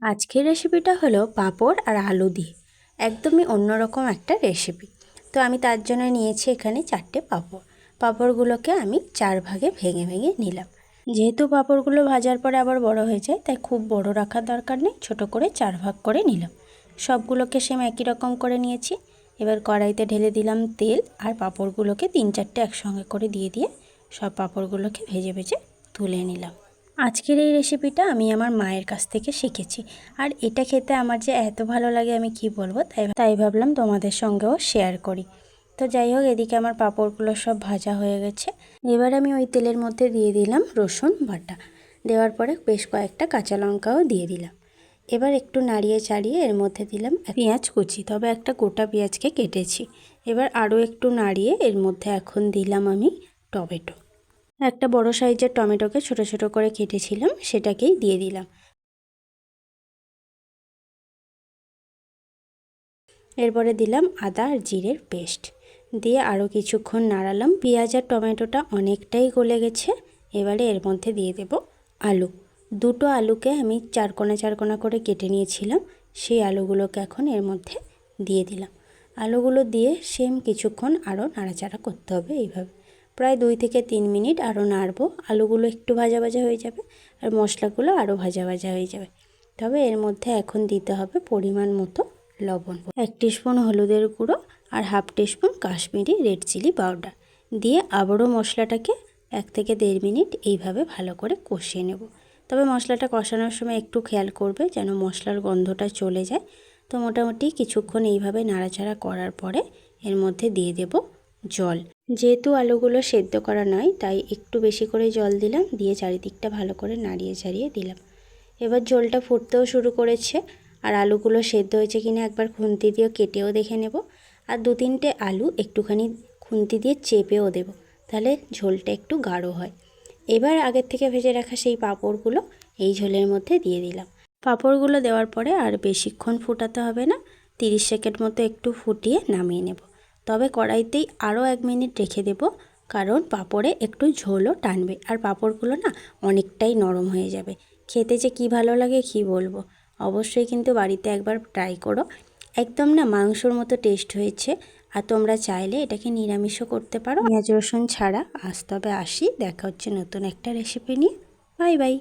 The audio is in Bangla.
আজকের রেসিপিটা হলো পাঁপড় আর আলু দিয়ে, একদমই অন্যরকম একটা রেসিপি। তো আমি তার জন্য নিয়েছি এখানে 4টে পাঁপড়। পাঁপড়গুলোকে আমি 4 ভাগে ভেঙে ভেঙে নিলাম। যেহেতু পাঁপড়গুলো ভাজার পরে আবার বড় হয়ে যায়, তাই খুব বড় রাখার দরকার নেই, ছোট করে 4 ভাগ করে নিলাম। সবগুলোকে সেম একই রকম করে নিয়েছি। এবার কড়াইতে ঢেলে দিলাম তেল, আর পাঁপড়গুলোকে 3-4টে একসঙ্গে করে দিয়ে সব পাঁপড়গুলোকে ভেজে ভেজে তুলে নিলাম। আজকের এই রেসিপিটা আমি আমার মায়ের কাছ থেকে শিখেছি, আর এটা খেতে আমার যে এত ভালো লাগে আমি কি বলবো, তাই ভাবলাম তোমাদের সঙ্গেও শেয়ার করি। তো যাই হোক, এদিকে আমার পাঁপড়গুলো সব ভাজা হয়ে গেছে। এবার আমি ওই তেলের মধ্যে দিয়ে দিলাম রসুন বাটা। দেওয়ার পরে বেশ কয়েকটা কাঁচা লঙ্কাও দিয়ে দিলাম। এবার একটু নাড়িয়ে চাড়িয়ে এর মধ্যে দিলাম পেঁয়াজ কুচি, তবে একটা গোটা পেঁয়াজকে কেটেছি। এবার আরও একটু নাড়িয়ে এর মধ্যে এখন দিলাম আমি টমেটো। একটা বড় সাইজের টমেটোকে ছোট ছোট করে কেটেছিলাম, সেটাকেই দিয়ে দিলাম। এরপরে দিলাম আদা আর জিরের পেস্ট, দিয়ে আরও কিছুক্ষণ নাড়ালাম। পেঁয়াজ আর টমেটোটা অনেকটাই গলে গেছে। এবারে এর মধ্যে দিয়ে দেব আলু। দুটো আলুকে আমি 4 কোণা 4 কোণা করে কেটে নিয়েছিলাম, সেই আলুগুলোকে এখন এর মধ্যে দিয়ে দিলাম। আলুগুলো দিয়ে সেম কিছুক্ষণ আরও নাড়াচাড়া করতে হবে। এইভাবে প্রায় 2 থেকে 3 মিনিট আরও নাড়বো। আলুগুলো একটু ভাজা ভাজা হয়ে যাবে আর মশলাগুলো আরও ভাজা ভাজা হয়ে যাবে। তবে এর মধ্যে এখন দিতে হবে পরিমাণ মতো লবণ, 1 টিস্পুন হলুদের গুঁড়ো আর 1/2 টিস্পুন কাশ্মীরি রেড চিলি পাউডার দিয়ে আবারও মশলাটাকে 1 থেকে 1.5 মিনিট এইভাবে ভালো করে কষিয়ে নেব। তবে মশলাটা কষানোর সময় একটু খেয়াল করবে যেন মশলার গন্ধটা চলে যায়। তো মোটামুটি কিছুক্ষণ এইভাবে নাড়াচাড়া করার পরে এর মধ্যে দিয়ে দেব জল। যেহেতু আলুগুলো সেদ্ধ করা নয়, তাই একটু বেশি করে জল দিলাম, দিয়ে চারিদিকটা ভালো করে নাড়িয়ে চাড়িয়ে দিলাম। এবার ঝোলটা ফুটতেও শুরু করেছে, আর আলুগুলো সেদ্ধ হয়েছে কিনা একবার খুন্তি দিয়ে কেটেও দেখে নেব। আর 2-3টে আলু একটুখানি খুন্তি দিয়ে চেপেও দেব, তাহলে ঝোলটা একটু গাঢ় হয়। এবার আগের থেকে ভেজে রাখা সেই পাঁপড়গুলো এই ঝোলের মধ্যে দিয়ে দিলাম। পাঁপড়গুলো দেওয়ার পরে আর বেশিক্ষণ ফুটাতে হবে না, 30 সেকেন্ড মতো একটু ফুটিয়ে নামিয়ে নেব। তবে কড়াইতেই আরও 1 মিনিট রেখে দেব, কারণ পাঁপড়ে একটু ঝোলও টানবে, আর পাঁপড়গুলো না অনেকটাই নরম হয়ে যাবে। খেতে যে কী ভালো লাগে কী বলবো। অবশ্যই কিন্তু বাড়িতে একবার ট্রাই করো, একদম না মাংসর মতো টেস্ট হয়েছে। আর তোমরা চাইলে এটাকে নিরামিষও করতে পারো, পেঁয়াজ রসুন ছাড়া। আজ তবে আসি, দেখা হচ্ছে নতুন একটা রেসিপি নিয়ে। Bye bye.